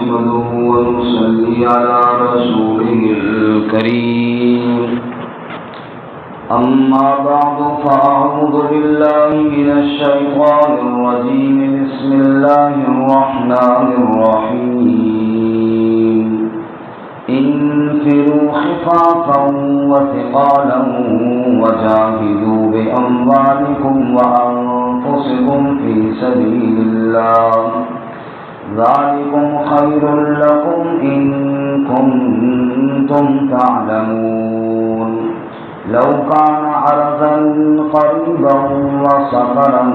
نحمده ونصلي على رسوله الكريم أما بعد فأعوذ بالله من الشيطان الرجيم بسم الله الرحمن الرحيم انفروا خفافا وثقالا وجاهدوا بأموالكم وأنفسكم في سبيل الله ذلكم خير لكم إن كنتم تعلمون لو كان عرضا قريبا وسفرا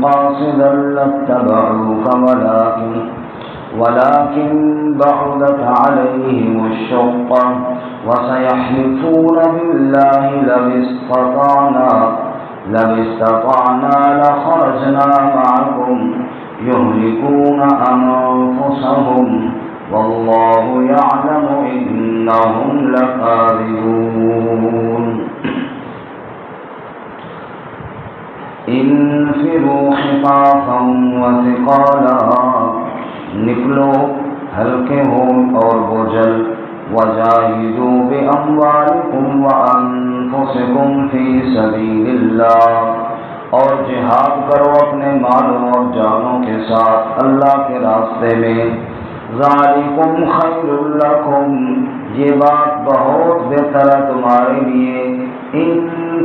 قاصدا لاتبعوك ولكن بعدت عليهم الشقة وسيحلفون بالله لو استطعنا لخرجنا معكم يهلكون أنفسهم والله يعلم إنهم لكاذبون انفروا خفافا وثقالا نکلو ہلکے ہو اور بوجھل وجاہدوا باموالکم وانفسکم فی سبیل اللہ اور جہاد کرو اپنے مالوں اور جانوں کے ساتھ اللہ کے راستے میں ذالکم خیر لکم یہ بات بہت بہتر ہے تمہارے لیے ان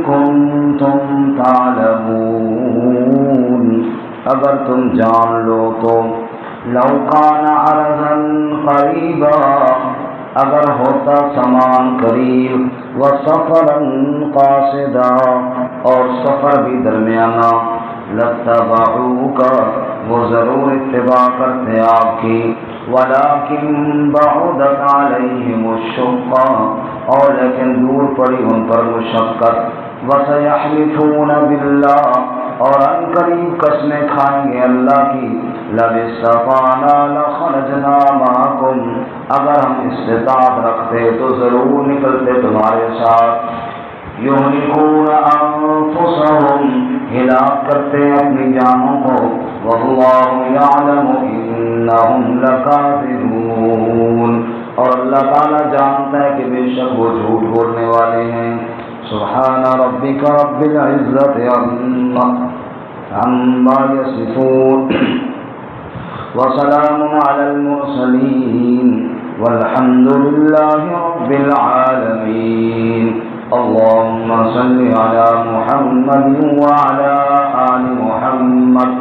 کنتم تعلمون اگر تم جان لو تو لو کان عرضا قریبا اگر ہوتا سامان قریب وسفرا قاصدا اور سفر بھی درمیانہ لاتبعوک وہ ضرور اتباع کرتے آپ کی ولکن بعدت علیہم الشقہ اور لیکن دور پڑی ان پر مشقت وسیحلفون باللہ اور ان قریب قسمیں کھائیں گے اللہ کی لو استطعنا لخرجنا معکم اگر ہم استطاعت رکھتے تو ضرور نکلتے تمہارے ساتھ یہلکون انفسہم ہلاک کرتے اپنی جانوں کو واللہ یعلم انہم لکاذبون اور اللہ تعالیٰ جانتا ہے کہ بے شک وہ جھوٹ بولنے والے ہیں سبحان ربک رب العزت عما یصفون وسلام علی المرسلین والحمد للہ رب العالمین اللهم صل على محمد وعلى آل محمد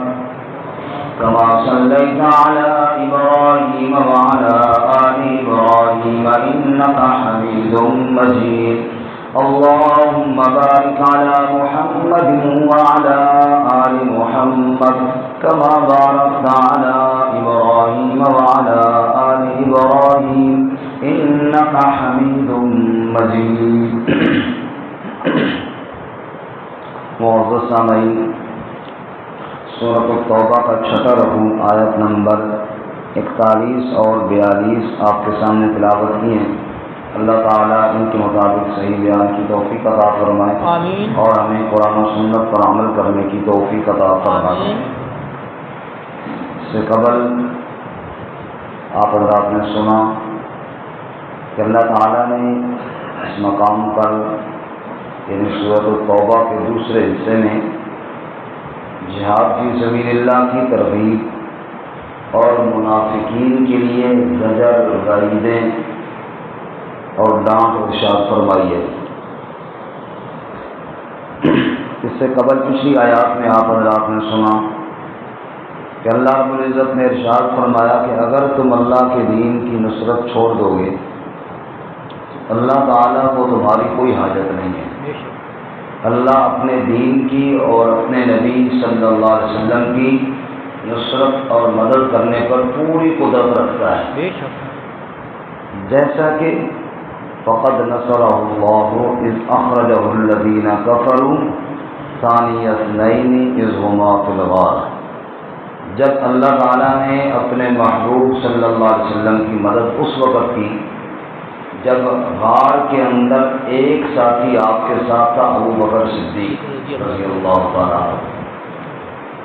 كما صليت على إبراهيم وعلى آل إبراهيم إنك حميد مجيد اللهم بارك على محمد وعلى آل محمد كما باركت على إبراهيم وعلى آل إبراهيم إنك حميد مجيد معزز سامعین سورۃ التوبہ کا چھٹا رکوع آیت نمبر 41 اور 42 آپ کے سامنے تلاوت کی ہیں اللہ تعالیٰ ان کے مطابق صحیح بیان کی توفیق عطا فرمائے آمین اور ہمیں قرآن و سنت پر عمل کرنے کی توفیق عطا فرمائے اس سے قبل آپ حضرات نے سنا کہ اللہ تعالیٰ نے اس مقام پر یعنی سورۃ التوبہ کے دوسرے حصے میں جہاد فی سبیل اللہ کی ترغیب اور منافقین کے لیے زجر وعیدیں اور ڈانٹ ارشاد فرمائی ہے۔ اس سے قبل پچھلی آیات میں آپ حضرات نے سنا کہ اللہ رب العزت نے ارشاد فرمایا کہ اگر تم اللہ کے دین کی نصرت چھوڑ دو گے اللہ تعالیٰ کو تمہاری کوئی حاجت نہیں ہے۔ اللہ اپنے دین کی اور اپنے نبی صلی اللہ علیہ وسلم کی نصرت اور مدد کرنے پر پوری قدرت رکھتا ہے، جیسا کہ فقد نصرہ اللہ اذ اخرجہ الذین کفروا ثانی اثنین اذ ہما فی الغار، جب اللہ تعالیٰ نے اپنے محبوب صلی اللہ علیہ وسلم کی مدد اس وقت کی جب غار کے اندر ایک ساتھی آپ کے ساتھ تھا ابو بکر صدیق رضی اللہ تعالیٰ عنہ۔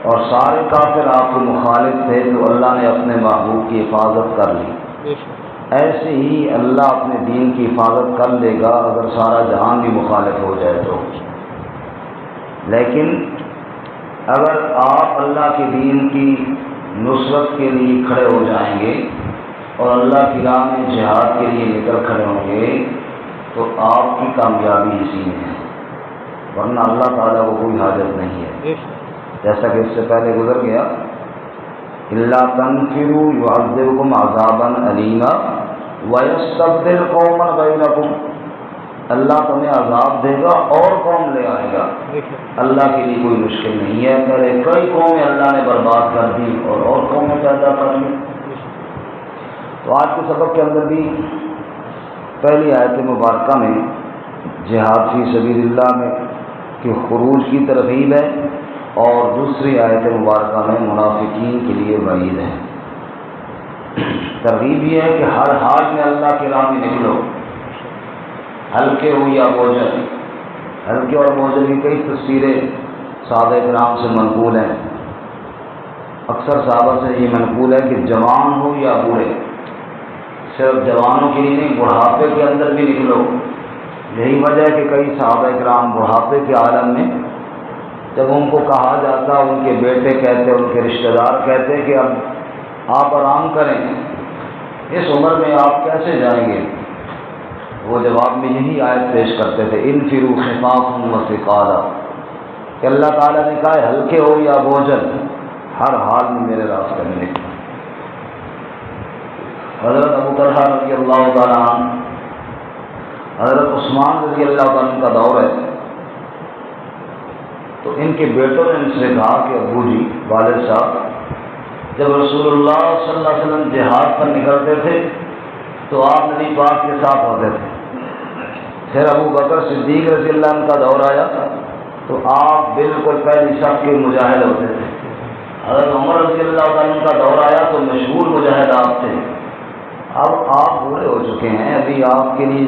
اور سارے کافر آپ کو مخالف تھے تو اللہ نے اپنے محبوب کی حفاظت کر لی، ایسے ہی اللہ اپنے دین کی حفاظت کر لے گا اگر سارا جہان بھی مخالف ہو جائے تو۔ لیکن اگر آپ اللہ کے دین کی نصرت کے لیے کھڑے ہو جائیں گے اور اللہ کی راہ میں جہاد کے لیے نکل کھڑے ہوں گے تو آپ کی کامیابی اسی میں ہے، ورنہ اللہ تعالیٰ کو کوئی حاجت نہیں ہے۔ جیسا کہ اس سے پہلے گزر گیا، الا تنفروا يعذبكم عذابا علیما ويستبدل قوما غيركم، اللہ تمہیں عذاب دے گا اور قوم لے آئے گا، اللہ کے لیے کوئی مشکل نہیں ہے۔ پہلے کئی قومیں اللہ نے برباد کر دی اور قومیں پیدا کر لی۔ تو آج کے سبق کے اندر بھی پہلی آیت مبارکہ میں جہاد فی سبیل اللہ میں کہ خروج کی ترغیب ہے، اور دوسری آیت مبارکہ میں منافقین کے لیے وعید ہے۔ ترغیب یہ ہے کہ ہر حال میں اللہ کی راہ میں نکلو، ہلکے ہو یا بوجھل۔ ہلکے اور بوجھل کی کئی تصویریں صحابہ کرام سے منقول ہیں۔ اکثر صحابہ سے یہ منقول ہے کہ جوان ہو یا بوڑھے، صرف جوانوں کے لیے نہیں، بڑھاپے کے اندر بھی نکلو۔ یہی وجہ ہے کہ کئی صحابہ کرام بڑھاپے کے عالم میں جب ان کو کہا جاتا، ان کے بیٹے کہتے، ان کے رشتہ دار کہتے کہ اب آپ آرام کریں، اس عمر میں آپ کیسے جائیں گے؟ وہ جواب میں یہی آیت پیش کرتے تھے، انفروا خفافا وثقالا، کہ اللہ تعالیٰ نے کہا ہے ہلکے ہو یا بوجھل، ہر حال میں میرے راستے میں نکلو۔ حضرت ابو طلحہ رضی اللہ تعالیٰ عنہ، حضرت عثمان رضی اللہ تعالیٰ عنہ کا دور ہے، تو ان کے بیٹوں نے ان سے کہا کہ ابو جی، والد صاحب، جب رسول اللہ صلی اللہ علیہ وسلم جہاد پر نکلتے تھے تو آپ نبی پاک کے ساتھ ہوتے تھے، پھر ابو بکر صدیق رضی اللہ عنہ کا دور آیا تو آپ بالکل پہلی صف کے مجاہد ہوتے تھے، حضرت عمر رضی اللہ عنہ کا دور آیا تو مشہور مجاہد آپ تھے، اب آپ بوڑھے ہو چکے ہیں، ابھی آپ کے لیے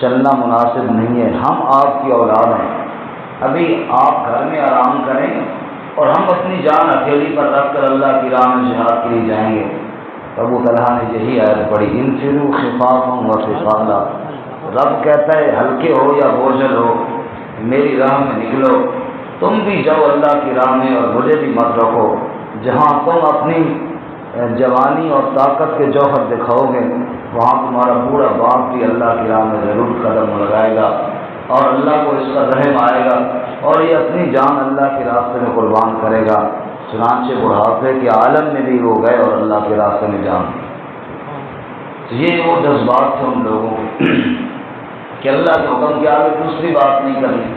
چلنا مناسب نہیں ہے، ہم آپ کی اولاد ہیں، ابھی آپ گھر میں آرام کریں اور ہم اپنی جان ہتھیلی پر رکھ کر اللہ کی راہ میں جہاد کے لیے جائیں گے۔ ابو طلحہ نے یہی آیت پڑھی، انفروا خفافا وثقالا، رب کہتا ہے ہلکے ہو یا بوجھل ہو میری راہ میں نکلو، تم بھی جاؤ اللہ کی راہ میں اور مجھے بھی مت رکھو، جہاں تم اپنی جوانی اور طاقت کے جوہر دکھاؤ گے وہاں تمہارا بوڑھا باپ بھی اللہ کی راہ میں ضرور قدم لگائے گا اور اللہ کو اس کا رحم آئے گا اور یہ اپنی جان اللہ کے راستے میں قربان کرے گا۔ چنانچہ بڑھاپے کے عالم میں بھی وہ گئے اور اللہ کے راستے میں جان۔ یہ وہ جذبات تھے ان لوگوں کے کہ اللہ کے حکم کے آگے دوسری بات نہیں کرنی،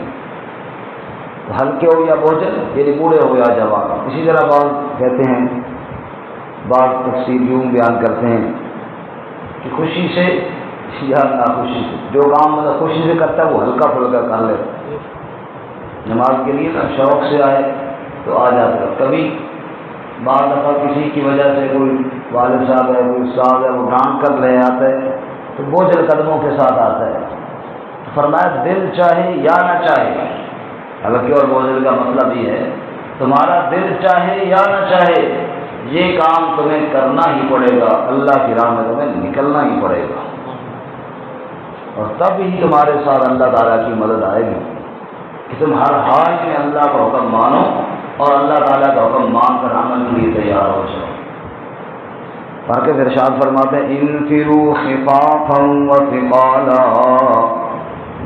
ہلکے ہو یا بوجھل، یعنی بوڑھے ہو یا جوان۔ اسی طرح بعض کہتے ہیں، بعض تفسیر یوں بیان کرتے ہیں کہ خوشی سے یا ناخوشی سے، جو کام مطلب خوشی سے کرتا ہے وہ ہلکا پھلکا کر لے، نماز کے لیے نا شوق سے آئے تو آ جاتا ہے، کبھی بعض دفعہ کسی کی وجہ سے کوئی والد صاحب ہے، کوئی استاد ہے، وہ ڈانٹ کر لے آتا ہے تو بوجھل قدموں کے ساتھ آتا ہے۔ فرمایا دل چاہے یا نہ چاہے، ہلکے اور بوجھل کا مطلب یہ ہے تمہارا دل چاہے یا نہ چاہے یہ کام تمہیں کرنا ہی پڑے گا، اللہ کی راہ میں تمہیں نکلنا ہی پڑے گا، اور تب ہی تمہارے ساتھ اللہ تعالیٰ کی مدد آئے گی کہ تم ہر حال میں اللہ کا حکم مانو اور اللہ تعالیٰ کا حکم مان کر عمل کے لیے تیار ہو جاؤ۔ پڑھ کے ارشاد فرماتے ہیں انفروا خفافا وثقالا،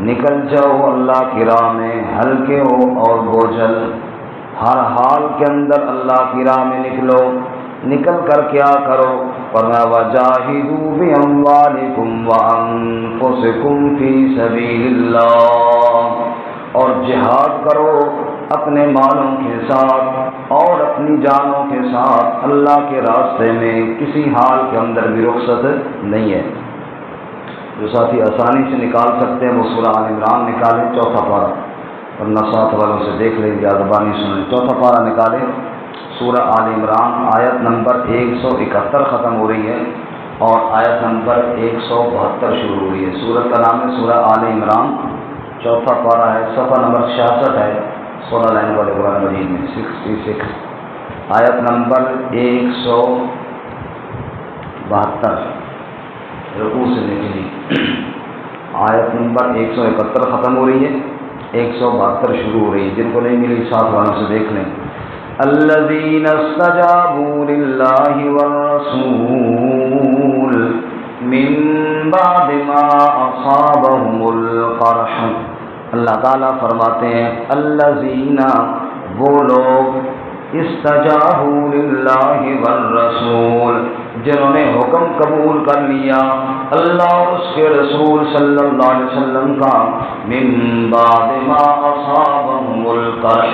نکل جاؤ اللہ کی راہ میں ہلکے ہو اور بوجھل، ہر حال کے اندر اللہ کی راہ میں نکلو۔ نکل کر کیا کرو؟ فرمایا وجاہدوا باموالکم وانفسکم فی سبیل اللہ، اور جہاد کرو اپنے مالوں کے ساتھ اور اپنی جانوں کے ساتھ اللہ کے راستے میں، کسی حال کے اندر بھی رخصت نہیں ہے۔ جو ساتھی آسانی سے نکال سکتے ہیں وہ سورہ آل عمران نکالیں، چوتھا پارہ، ورنہ ساتھ والوں سے دیکھ لیں گے، زبانی سنیں، چوتھا پارہ نکالیں، سورہ آل عمران آیت نمبر 171 ختم ہو رہی ہے اور آیت نمبر 172 شروع ہو رہی ہے۔ سورت کا نام ہے سورہ آل عمران، چوتھا پارہ ہے، صفحہ نمبر 66 ہے، 16 لائن والے قرآن مجید میں 66 آیت نمبر 172 رکوع سے لے کے آیت نمبر 171 ختم ہو رہی ہے، 172 شروع ہو رہی ہے. جن کو نہیں ملی ساتھ والوں سے دیکھ لیں. الذین استجابوا للہ والرسول من بعد ما اصابهم القرح. اللہ تعالیٰ فرماتے ہیں الذین، وہ لوگ، استجابوا للہ والرسول، جنہوں نے حکم قبول کر لیا اللہ اور اس کے رسول صلی اللہ علیہ وسلم کا، من بعد ما اصابهم القرح،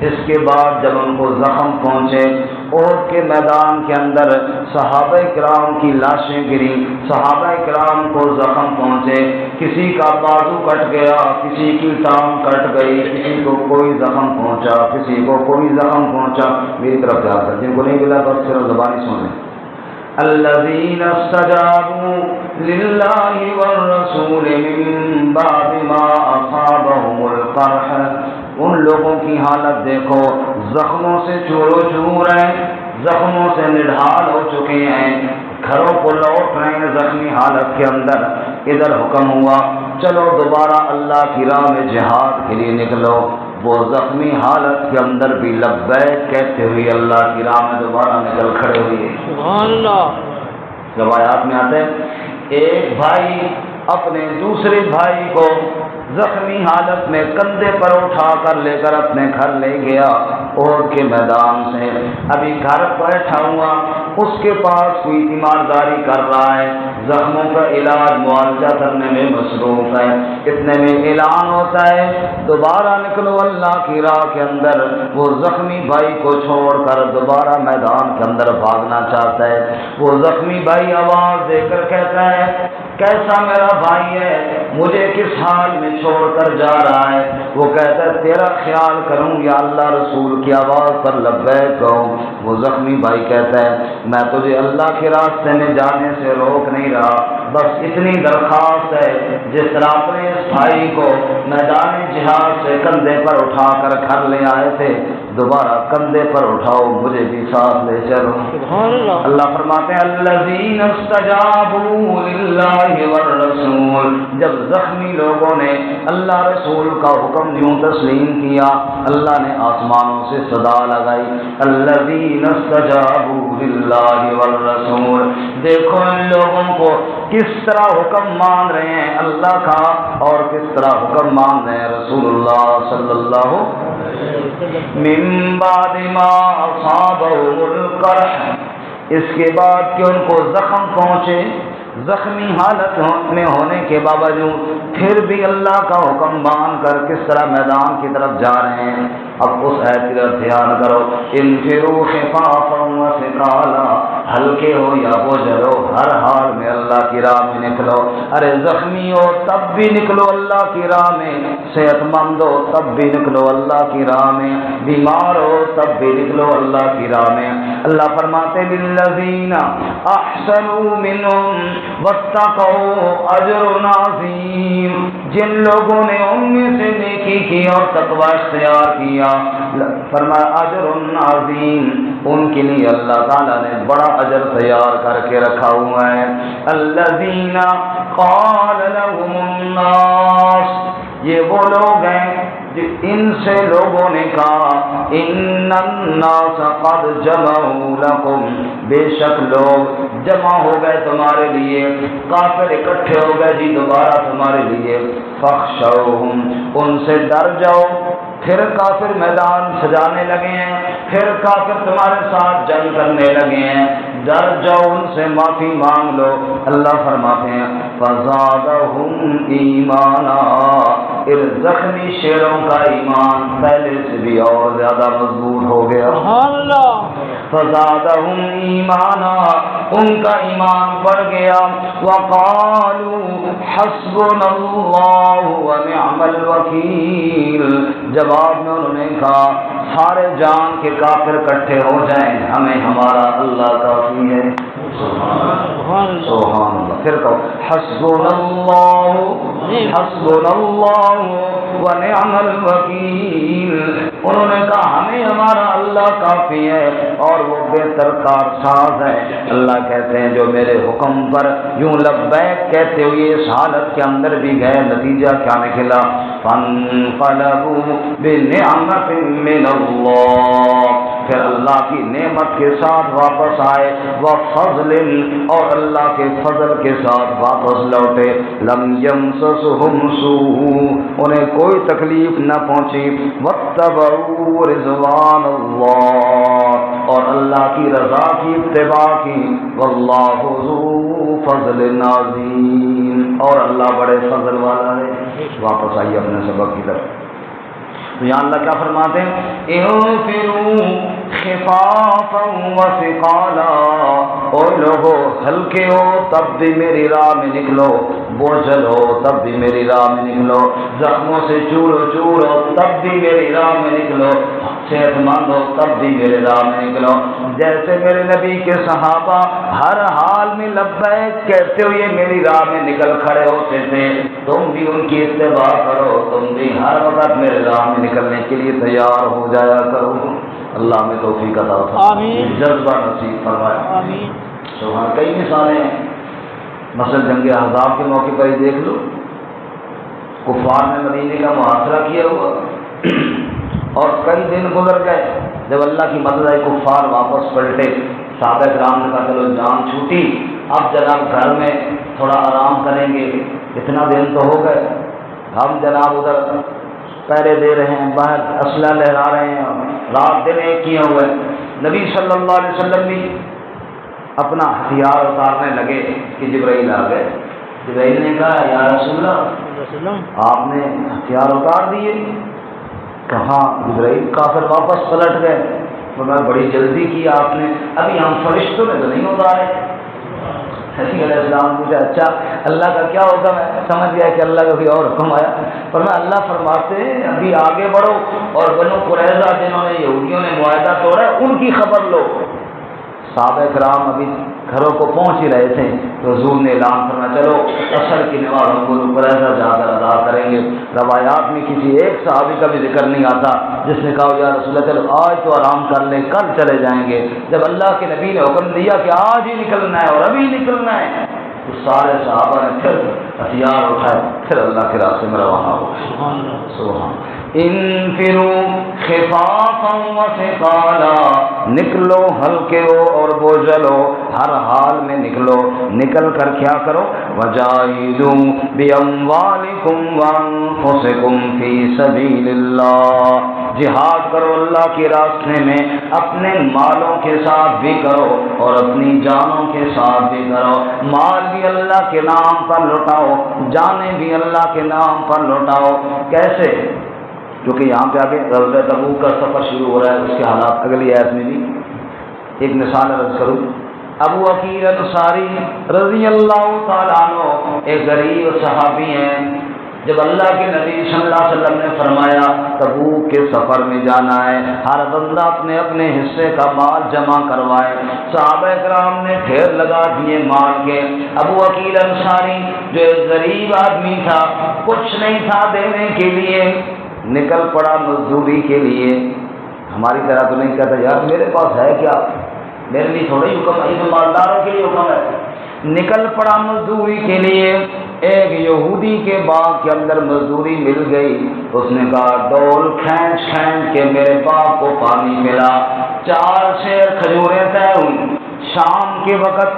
اس کے بعد جب ان کو زخم پہنچے. احد کے میدان کے اندر صحابہ کرام کی لاشیں گری، صحابہ کرام کو زخم پہنچے، کسی کا بازو کٹ گیا، کسی کی ٹانگ کٹ گئی، کسی کو کوئی زخم پہنچا، کسی کو کوئی زخم پہنچا. میری طرف جا کر جن کو نہیں ملا تو صرف زبانی سن لیں. الذین استجابوا للہ والرسول من بعد ما اصابهم القرح. ان لوگوں کی حالت دیکھو، زخموں سے چورو چور ہیں، زخموں سے نڈھال ہو چکے ہیں، گھروں کو لوٹ رہے ہیں زخمی حالت کے اندر. ادھر حکم ہوا چلو دوبارہ اللہ کی راہ میں جہاد کے لیے نکلو. وہ زخمی حالت کے اندر بھی لبیک کہتے ہوئے اللہ کی راہ میں دوبارہ نکل کھڑے ہوئے. سبحان اللہ. روایات میں آتے ہیں ایک بھائی اپنے دوسرے بھائی کو زخمی حالت میں کندھے پر اٹھا کر لے کر اپنے گھر لے گیا احد کے میدان سے. ابھی گھر بیٹھا ہوا اس کے پاس کوئی تیمارداری کر رہا ہے، زخموں کا علاج معالجہ کرنے میں مصروف ہے. اتنے میں اعلان ہوتا ہے دوبارہ نکلو اللہ کی راہ کے اندر. وہ زخمی بھائی کو چھوڑ کر دوبارہ میدان کے اندر بھاگنا چاہتا ہے. وہ زخمی بھائی آواز دے کر کہتا ہے کیسا میرا بھائی ہے، مجھے کس حال میں چھوڑ کر جا رہا ہے؟ وہ کہتا ہے تیرا خیال کروں یا اللہ رسول کی آواز پر لبیک کہوں؟ وہ زخمی بھائی کہتا ہے میں تجھے اللہ کے راستے میں جانے سے روک نہیں رہا، بس اتنی درخواست ہے جس طرح اپنے اس بھائی کو میدان جہاد سے کندھے پر اٹھا کر گھر لے آئے تھے دوبارہ کندھے پر اٹھاؤ، مجھے بھی ساتھ لے چلو. اللہ فرماتے ہیں الذین استجابوا للہ والرسول. جب زخمی لوگوں نے اللہ رسول کا حکم یوں تسلیم کیا اللہ نے آسمانوں سے صدا لگائی الذین استجابوا للہ والرسول. دیکھو ان لوگوں کو کس طرح حکم مان رہے ہیں اللہ کا اور کس طرح حکم مان رہے ہیں رسول اللہ صلی اللہ من بعد ما اصابهم القرح. اس کے بعد کہ ان کو زخم پہنچے، زخمی حالت میں ہونے کے باوجود پھر بھی اللہ کا حکم مان کر کس طرح میدان کی طرف جا رہے ہیں. اب اس آیت کی طرف دھیان کرو انفروا خفافا وثقالا، ہلکے ہو یا بوجھل ہو ہر حال میں اللہ کی راہ میں نکلو. ارے زخمی ہو تب بھی نکلو اللہ کی راہ میں، صحت مند ہو تب بھی نکلو اللہ کی راہ میں، بیمار ہو تب بھی نکلو اللہ کی راہ میں. اللہ فرماتے للذین احسنوا منہم واتقوا اجر عظیم. جن لوگوں نے ان میں سے نیکی کی اور تقوی اختیار کیا فرمایا اجر عظیم، ان کے لیے اللہ تعالیٰ نے بڑا اجر تیار کر کے رکھا ہوا ہے. الذین قال لهم الناس، یہ وہ لوگ ہیں ان سے لوگوں نے کہا ان الناس قد جمعوا لکم، بے شک لوگ جمع ہو گئے تمہارے لیے، کافر اکٹھے ہو گئے جی دوبارہ تمہارے لیے. فاخشوہم، ان سے ڈر جاؤ. پھر کافر میدان سجانے لگے ہیں، پھر کافر تمہارے ساتھ جنگ کرنے لگے ہیں، ڈر جاؤ ان سے معافی مانگ لو. اللہ فرماتے ہیں فزادہم ایمانا، ان زخمی شیروں کا ایمان پہلے سے بھی اور زیادہ مضبوط ہو گیا. فزادہم ایمانا، ان کا ایمان بڑھ گیا. وقالوا حسبنا اللہ ونعم الوکیل، جواب میں انہوں نے کہا سارے جان کے کافر اکٹھے ہو جائیں ہمیں ہمارا اللہ کافی ہے. سبحان اللہ. پھر کہو حسبناللہ و نعم الوکیل۔ انہوں نے کہا ہمیں ہمارا اللہ کافی ہے اور وہ بہتر کارساز ہے۔ اللہ کہتے ہیں جو میرے حکم پر یوں لبیک کہتے ہوئے اس حالت کے اندر بھی گئے، نتیجہ کیا نکلا؟ فانقلبوا بنعمت من اللہ، پھر اللہ کی نعمت کے ساتھ واپس آئے، وفضل، اور اللہ کے فضل کے ساتھ واپس لوٹے۔ لم یمسسہم سوء، انہیں کوئی تکلیف نہ پہنچی، واتبعوا رضوان اللہ، اور اللہ کی رضا کی اتباع کی، واللہ ذو فضل عظیم، اور اللہ بڑے فضل والا ہے۔ واپس آئیے اپنے سبق کی طرف۔ تو یہاں اللہ کیا فرماتے ہیں؟ انفروا خفافا وثقالا، اور لوگو ہلکے ہو تب بھی میری راہ میں نکلو، بوجھل ہو تب بھی میری راہ میں نکلو، زخموں سے چور چور ہو تب بھی میری راہ میں نکلو، صحت مند ہو تب بھی میرے راہ میں نکلو۔ جیسے میرے نبی کے صحابہ ہر حال میں لبیک کہتے ہوئے میری راہ میں نکل کھڑے ہوتے تھے، تم بھی ان کی اتباع کرو، تم بھی ہر وقت میرے راہ میں نکلنے کے لیے تیار ہو جایا کرو۔ اللہ میں توفیق عطا فرمائے، جذبہ نصیب فرمائے۔ سبحان، کئی مثالیں ہیں، مثلا جنگ احزاب کے موقع پر ہی دیکھ لو، کفار نے مدینے کا محاصرہ کیا ہوا اور کئی دن گزر گئے، جب اللہ کی مدد آئی کفار واپس پلٹے، صحابہ کرام نے کہا چلو جان چھوٹی، اب جناب گھر میں تھوڑا آرام کریں گے، اتنا دن تو ہو گئے، ہم جناب ادھر پہرے دے رہے ہیں، باہر اسلحہ لہرا رہے ہیں، رات دن ایک کیے ہوئے۔ نبی صلی اللہ علیہ وسلم بھی اپنا ہتھیار اتارنے لگے کہ جبرائیل آ گئے۔ جبرائیل نے کہا یا رسول اللہ آپ نے ہتھیار اتار دیے؟ کہاں جبرائیل، کافر واپس پلٹ گئے، فرمایا بڑی جلدی کی آپ نے، ابھی ہم فرشتوں نے تو نہیں اتارے۔ حسین علیہ السلام پوچھا اچھا اللہ کا کیا حکم ہے؟ سمجھ گیا کہ اللہ کا کوئی اور حکم آیا۔ فرمایا اللہ فرماتے ہیں ابھی آگے بڑھو اور بنو قریظہ جنہوں نے یہودیوں نے معاہدہ توڑا ان کی خبر لو۔ صحابہ کرام ابھی گھروں کو پہنچ ہی رہے تھے تو حضور نے اعلان فرمایا چلو عصر کی نماز ہم بنو قریظہ جا کر ادا کریں گے۔ روایات میں کسی ایک صحابی کا بھی ذکر نہیں آتا جس نے کہا یا رسول اللہ چلو آج تو آرام کر لیں کل چلے جائیں گے۔ جب اللہ کے نبی نے حکم دیا کہ آج ہی نکلنا ہے اور ابھی نکلنا ہے تو سارے صحابہ نے پھر ہتھیار اٹھائے، پھر اللہ کے راستے میں روانہ ہو گئے۔ سبحان، انفروا خفافا وثقالا، نکلو ہلکے ہو اور بوجھل ہو، ہر حال میں نکلو، نکل کر کیا کرو؟ وجاہدوا باموالکم وانفسکم فی سبیل اللہ، جہاد کرو اللہ کے راستے میں، اپنے مالوں کے ساتھ بھی کرو اور اپنی جانوں کے ساتھ بھی کرو۔ مال بھی اللہ کے نام پر لوٹاؤ، جانیں بھی اللہ کے نام پر لوٹاؤ۔ کیسے؟ کیونکہ یہاں پہ آگے غزوہ تبوک کا سفر شروع ہو رہا ہے، اس کے حالات اگلی آیت میں بھی ایک مثال عرض کروں۔ ابو عقیل انصاری رضی اللہ تعالیٰ عنہ ایک غریب صحابی ہیں، جب اللہ کے نبی صلی اللہ علیہ وسلم نے فرمایا تبوک کے سفر میں جانا ہے، ہر بندہ اپنے اپنے حصے کا مال جمع کروائے، صحابہ کرام نے ڈھیر لگا دیے مال کے۔ ابو عقیل انصاری جو ایک غریب آدمی تھا، کچھ نہیں تھا دینے کے لیے، نکل پڑا مزدوری کے لیے۔ ہماری طرح تو نہیں کہتا یار میرے پاس ہے کیا، میرے لیے تھوڑا ہی حکم ہے، یہ تو مالداروں کے لیے حکم ہے۔ نکل پڑا مزدوری کے لیے، ایک یہودی کے باغ کے اندر مزدوری مل گئی، اس نے کہا ڈول کھینچ کھینچ کے میرے باغ کو پانی ملا، 4 سیر کھجوریں طے ہوئی، شام کے وقت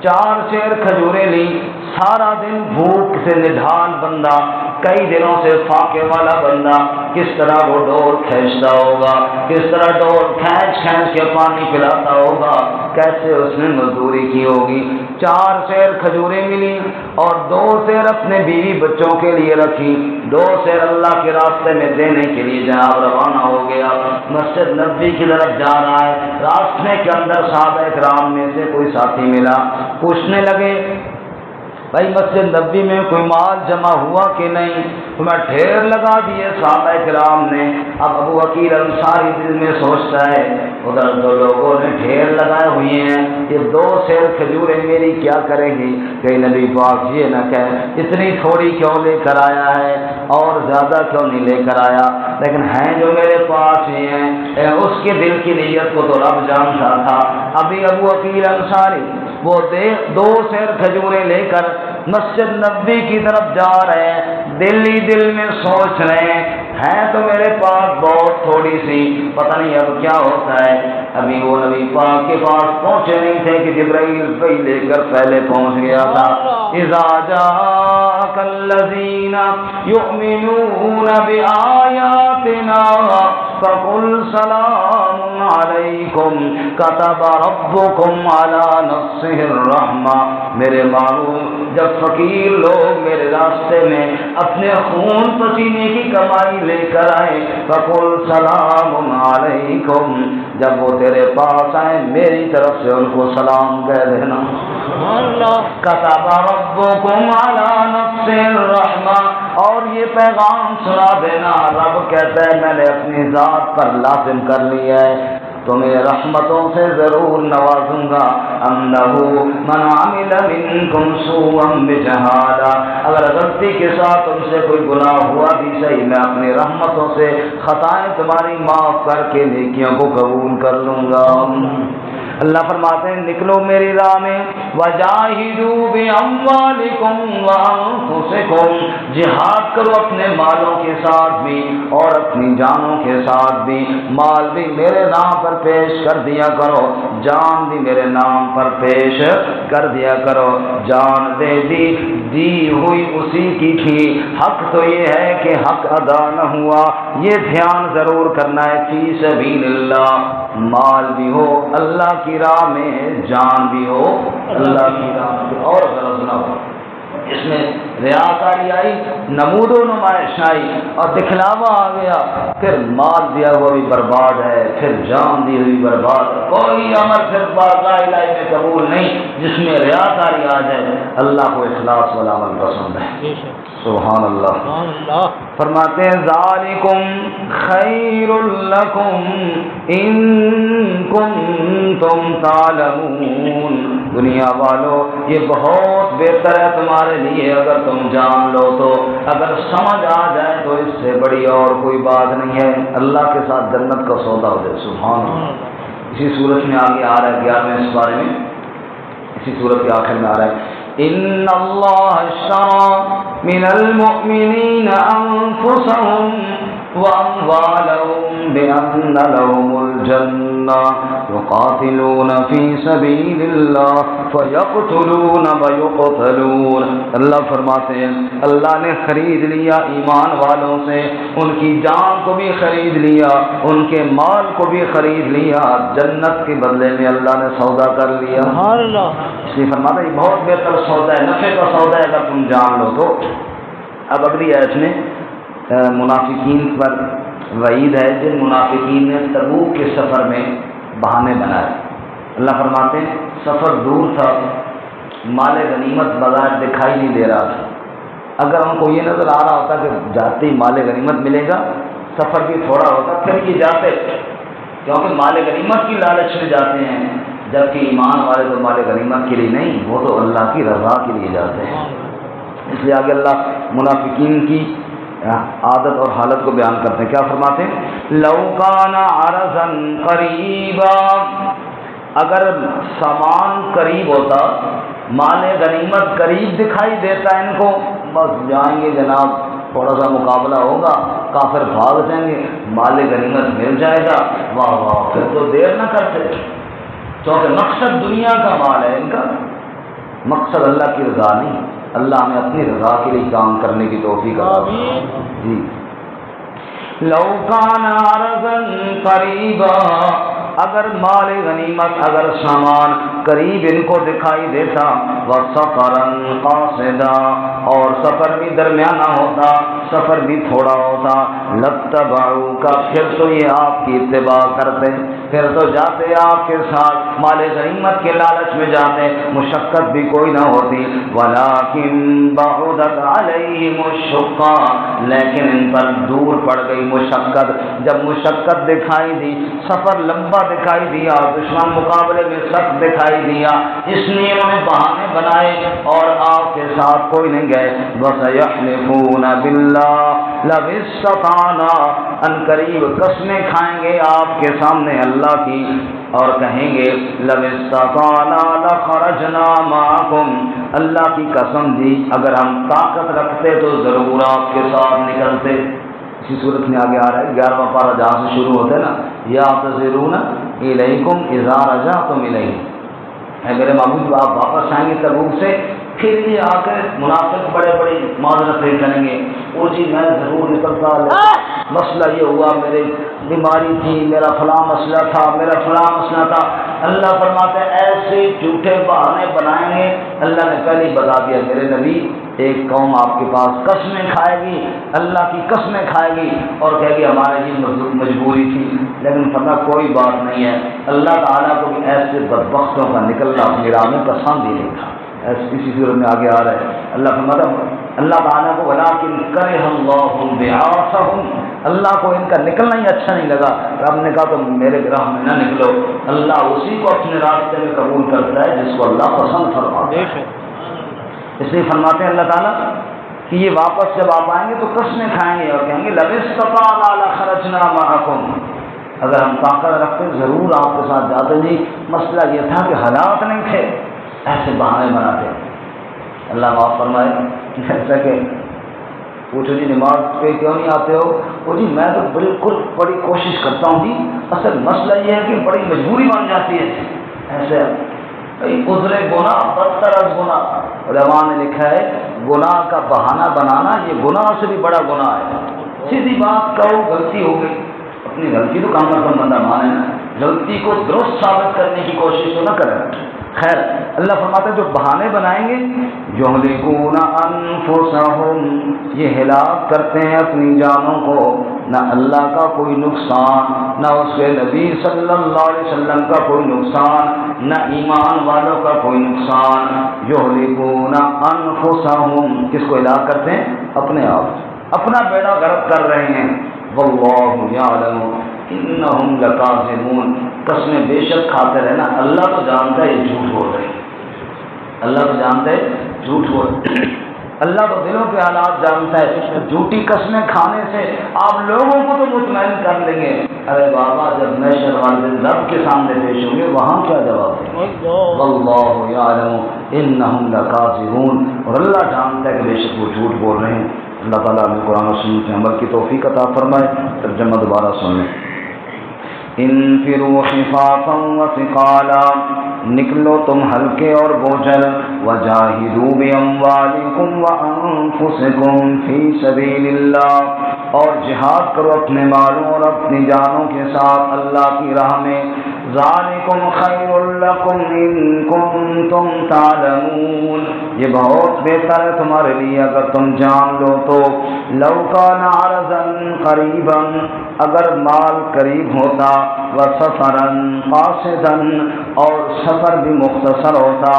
4 سیر کھجوریں لی، سارا دن بھوک سے نڈھال بندہ، کئی دنوں سے فاقے والا بندہ کس طرح وہ ڈول کھینچتا ہوگا، کس طرح ڈول کھینچ کھینچ کے پانی پلاتا ہوگا، کیسے اس نے مزدوری کی ہوگی۔ 4 سیر کھجوریں ملی اور 2 سیر اپنے بیوی بچوں کے لیے رکھی، 2 سیر اللہ کے راستے میں دینے کے لیے جناب روانہ ہو گیا، مسجد نبوی کی طرف جا رہا ہے۔ راستے کے اندر صحابہ کرام میں سے کوئی ساتھی ملا، پوچھنے لگے بھائی مسجد نبوی میں کوئی مال جمع ہوا کہ نہیں؟ تمہیں ڈھیر لگا دیے صحابہ کرام نے۔ اب ابو عقیل انصاری دل میں سوچتا ہے ادھر دو لوگوں نے ڈھیر لگائے ہوئے ہیں، یہ 2 سیر کھجوریں میری کیا کریں گی؟ کہ نبی پاک یہ نہ کہے اتنی تھوڑی کیوں لے کر آیا ہے اور زیادہ کیوں نہیں لے کر آیا، لیکن ہیں جو میرے پاس ہی ہیں۔ اس کے دل کی نیت کو تو رب جانتا تھا۔ ابھی ابو عقیل انصاری وہ 2 سیر کھجوریں لے کر مسجد نبوی کی طرف جا رہے ہیں، دل ہی دل میں سوچ رہے ہیں تو میرے پاس بہت تھوڑی سی، پتہ نہیں اب کیا ہوتا ہے۔ ابھی وہ نبی پاک کے پاس پہنچے نہیں تھے کہ جبرائیل پہ لے کر پہلے پہنچ گیا تھا۔ اذا جاءک الذین یؤمنون بآیاتنا فقل سلام علیکم کتب ربکم علی نفسہ الرحمہ۔ میرے معلوم جب فقیر لوگ میرے راستے میں اپنے خون پسینے کی کمائی لے کر آئے، فقل سلام علیکم، جب وہ تیرے پاس آئے میری طرف سے ان کو سلام کہہ دینا۔ کتب ربکم علی نفسہ الرحمہ، اور یہ پیغام سنا دینا رب کہتا ہے میں نے اپنی ذات پر لازم کر لیا ہے، تمہیں رحمتوں سے ضرور نوازوں گا۔ انہ من عمل منکم سوءا بجہالہ، اگر غلطی کے ساتھ تم سے کوئی گناہ ہوا بھی صحیح، میں اپنی رحمتوں سے خطائیں تمہاری معاف کر کے نیکیوں کو قبول کر لوں گا۔ اللہ فرماتے ہیں نکلو میری راہ میں، وجاہدوا باموالکم وانفسکم، جہاد کرو اپنے مالوں کے ساتھ بھی اور اپنی جانوں کے ساتھ بھی۔ مال بھی میرے نام پر پیش کر دیا کرو، جان بھی میرے نام پر پیش کر دیا کرو۔ جان دے دی ہوئی اسی کی تھی، حق تو یہ ہے کہ حق ادا نہ ہوا، یہ دھیان ضرور کرنا ہے۔ فی سبیل اللہ، مال بھی ہو اللہ کی راہ میں، جان بھی ہو اللہ کی راہ میں، اور غرض نہ ہو۔ اس میں ریاکاری آئی، نمود و نمائش آئی اور دکھلاوا آ گیا، پھر مال دیا ہوا بھی برباد ہے، پھر جان دی ہوئی برباد ہے۔ کوئی عمل پھر بارگاہ الہی میں قبول نہیں جس میں ریاکاری آ جائے۔ اللہ کو اخلاص والا عمل پسند ہے۔ سبحان اللہ۔ فرماتے ہیں ذالکم خیر لکم ان کنتم تعلمون، دنیا والوں یہ بہت بہتر ہے تمہارے لیے اگر تم جان لو تو، اگر سمجھ آ جائے تو اس سے بڑی اور کوئی بات نہیں ہے۔ اللہ کے ساتھ جنت کا سودا ہو جائے۔ سبحان اللہ۔ اسی صورت میں آگے آ رہا ہے 11ویں اس بارے میں، اسی صورت کے آخر میں آ رہا ہے ان اللہ اشتری من المؤمنین انفسهم واموالهم بان لهم الجنہ یقاتلون فی سبیل اللہ فیقتلون ویقتلون۔ اللہ فرماتے ہیں اللہ نے خرید لیا ایمان والوں سے، ان کی جان کو بھی خرید لیا، ان کے مال کو بھی خرید لیا، جنت کے بدلے میں اللہ نے سودا کر لیا۔ اس لیے فرماتا ہے یہ بہت بہتر سودا ہے، نفع کا سودا ہے اگر تم جان لو تو۔ اب اگلی آیت میں منافقین پر وعید ہے، جن منافقین نے تبوک کے سفر میں بہانے بنائے۔ اللہ فرماتے ہیں سفر دور تھا، مال غنیمت بظاہر دکھائی نہیں دے رہا تھا، اگر ان کو یہ نظر آ رہا ہوتا کہ جاتے ہی مال غنیمت ملے گا، سفر بھی تھوڑا ہوتا پھر یہ جاتے، کیونکہ مال غنیمت کی لالچ میں جاتے ہیں، جبکہ ایمان والے تو مال غنیمت کے لیے نہیں، وہ تو اللہ کی رضا کے لیے جاتے ہیں۔ اس لیے آگے اللہ منافقین کی عادت اور حالت کو بیان کرتے ہیں۔ کیا فرماتے ہیں لو کان عرضا قریبا، اگر سامان قریب ہوتا، مال غنیمت قریب دکھائی دیتا ان کو، بس جائیں گے جناب، تھوڑا سا مقابلہ ہوگا، کافر بھاگ جائیں گے، مال غنیمت مل جائے گا، واہ واہ، پھر تو دیر نہ کرتے، کیونکہ مقصد دنیا کا مال ہے ان کا، مقصد اللہ کی رضا نہیں۔ اللہ ہمیں اپنی رضا کے لیے کام کرنے کی توفیق عطا فرمائے۔ جی لو کان عرضا قریبا اگر مال غنیمت، اگر سامان قریب ان کو دکھائی دیتا، وَسَفَرًا قَاصِدًا اور سفر بھی درمیانہ ہوتا، سفر بھی تھوڑا ہوتا، لَاتَّبَعُوكَ پھر تو یہ آپ کی اتباع کرتے، پھر تو جاتے آپ کے ساتھ، مال غنیمت کے لالچ میں جاتے، مشقت بھی کوئی نہ ہوتی، وَلَٰكِن بَعُدَتْ عَلَيْهِمُ الشُّقَّةُ لیکن ان پر دور پڑ گئی مشقت، جب مشقت دکھائی دی، سفر لمبا دکھائی دیا، دشمن مقابلے میں سخت دکھائی دیا، اس لیے انہوں نے بہانے بنائے اور آپ کے ساتھ کوئی نہیں گئے، وَسَيَحْلِفُونَ بِاللَّهِ لَوِ اسْتَطَعْنَا ان قریب قسمیں کھائیں گے آپ کے سامنے اللہ کی اور کہیں گے لَوِ اسْتَطَعْنَا لَخَرَجْنَا مَعَكُمْ اللہ کی قسم دی اگر ہم طاقت رکھتے تو ضرور آپ کے ساتھ نکلتے۔ اسی صورت میں آگے آ رہا ہے 11واں پارہ جہاں سے شروع ہوتا ہے نا، یعتذرون الیکم اذا رجعتم الیہ، اے میرے محبوب آپ واپس آئیں گے تبوک سے، پھر یہ آ کر منافق بڑے بڑے معذرتیں کریں گے، وہ جی میں ضرور نکلتا لیکن مسئلہ یہ ہوا، میرے بیماری تھی، میرا فلاں مسئلہ تھا، میرا فلاں مسئلہ تھا۔ اللہ فرماتے ہیں ایسے جھوٹے بہانے بنائیں گے، اللہ نے پہلے ہی بتا دیا میرے نبی ایک قوم آپ کے پاس قسمیں کھائے گی، اللہ کی قسمیں کھائے گی اور کہے گی ہمارے یہ مجبوری تھی، لیکن پتہ کوئی بات نہیں ہے، اللہ تعالیٰ کو بھی ایسے بدبختوں کا نکلنا اپنی راہ میں پسند ہی نہیں تھا۔ اسی صورت میں آگے آ رہا ہے اللہ فرماتا اللہ تعالیٰ کو وَلَٰكِن كَرِهَ اللَّهُ بِعَاثَهُمْ اللہ کو ان کا نکلنا ہی اچھا نہیں لگا، رب نے کہا تو میرے راہ میں نہ نکلو، اللہ اسی کو اپنے راستے میں قبول کرتا ہے جس کو اللہ پسند فرماتا ہے۔ اس لیے فرماتے ہیں اللہ تعالیٰ کہ یہ واپس جب آپ آئیں گے تو قسمیں کھائیں گے اور کہیں گے لَوِ اسْتَطَعْنَا لَخَرَجْنَا مَعَكُمْ اگر ہم طاقت رکھتے ضرور آپ کے ساتھ جاتے، نہیں مسئلہ یہ تھا کہ حالات نہیں تھے، ایسے بہانے بناتے۔ اللہ معاف فرمائے، جیسا کہ پوچھو جی نماز پہ کیوں نہیں آتے ہو، وہ جی میں تو بالکل بڑی کوشش کرتا ہوں جی، اصل مسئلہ یہ ہے کہ بڑی مجبوری بن جاتی ہے، ایسے عذر گناہ بدتر از گناہ، علماء نے لکھا ہے گناہ کا بہانہ بنانا یہ گناہ سے بھی بڑا گناہ ہے۔ سیدھی بات کہو غلطی ہو گئی، اپنی غلطی تو کم از کم بندہ مانے نا، غلطی کو درست ثابت کرنے کی کوشش تو نہ کرے۔ خیر اللہ فرماتا ہے جو بہانے بنائیں گے یہلکون انفسہم یہ ہلاک کرتے ہیں اپنی جانوں کو، نہ اللہ کا کوئی نقصان، نہ اس کے نبی صلی اللہ علیہ وسلم کا کوئی نقصان، نہ ایمان والوں کا کوئی نقصان۔ یہلکون انفسہم کس کو ہلاک کرتے ہیں؟ اپنے آپ، اپنا بیڑا غرق کر رہے ہیں۔ واللہ یعلم انہم لکاذبون قسمیں بے شک کھاتے رہنا، اللہ تو جانتا ہے یہ جھوٹ بول رہے ہیں، اللہ تو جانتا ہے جھوٹ بول رہے ہیں، اللہ تو دلوں کے حالات جانتا ہے۔ جھوٹی قسمیں کھانے سے آپ لوگوں کو تو مطمئن کر لیں گے، ارے بابا جب محشر والے دن رب کے سامنے پیش ہوں گے وہاں کیا جواب دیں گے؟ واللہ یعلم انہم لکاذبون اور اللہ جانتا ہے کہ بے شک وہ جھوٹ بول رہے ہیں۔ اللہ تعالیٰ ہمیں قرآن و سنت کے عمل کی توفیق عطا فرمائے۔ ترجمہ دوبارہ سن لیں۔ انفروا خفافا وثقالا نکلو تم ہلکے اور بوجھل، وجاہدوا باموالکم وانفسکم فی سبیل اللہ اور جہاد کرو اپنے مالوں اور اپنی جانوں کے ساتھ اللہ کی راہ میں، ذالکم خیر لکم ان کنتم تعلمون یہ بہت بہتر ہے تمہارے لیے اگر تم جان لو تو، لو کان عرضا قریبا اگر مال قریب ہوتا، وسفرا قاصدا اور سفر بھی مختصر ہوتا،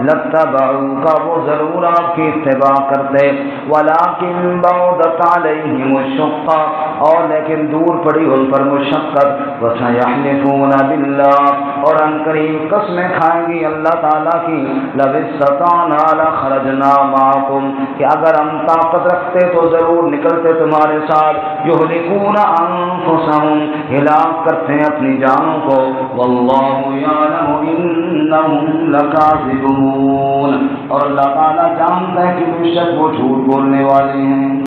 لاتبعوک وہ ضرور آپ کی اتباع کرتے، ولکن بعدت علیہم الشقہ اور لیکن دور پڑی ان پر مشقت، وسیحلفون باللہ اور ان قریب قسمیں کھائیں گی اللہ تعالیٰ کی، لو استطعنا لخرجنا معکم کہ اگر ہم طاقت رکھتے تو ضرور نکلتے تمہارے ساتھ، یہلکون انفسہم ہلاک کرتے ہیں اپنی جانوں کو، واللہ یعلم انہم لکاذبون اور اللہ تعالیٰ جانتا ہے کہ بے شک وہ جھوٹ بولنے والے ہیں۔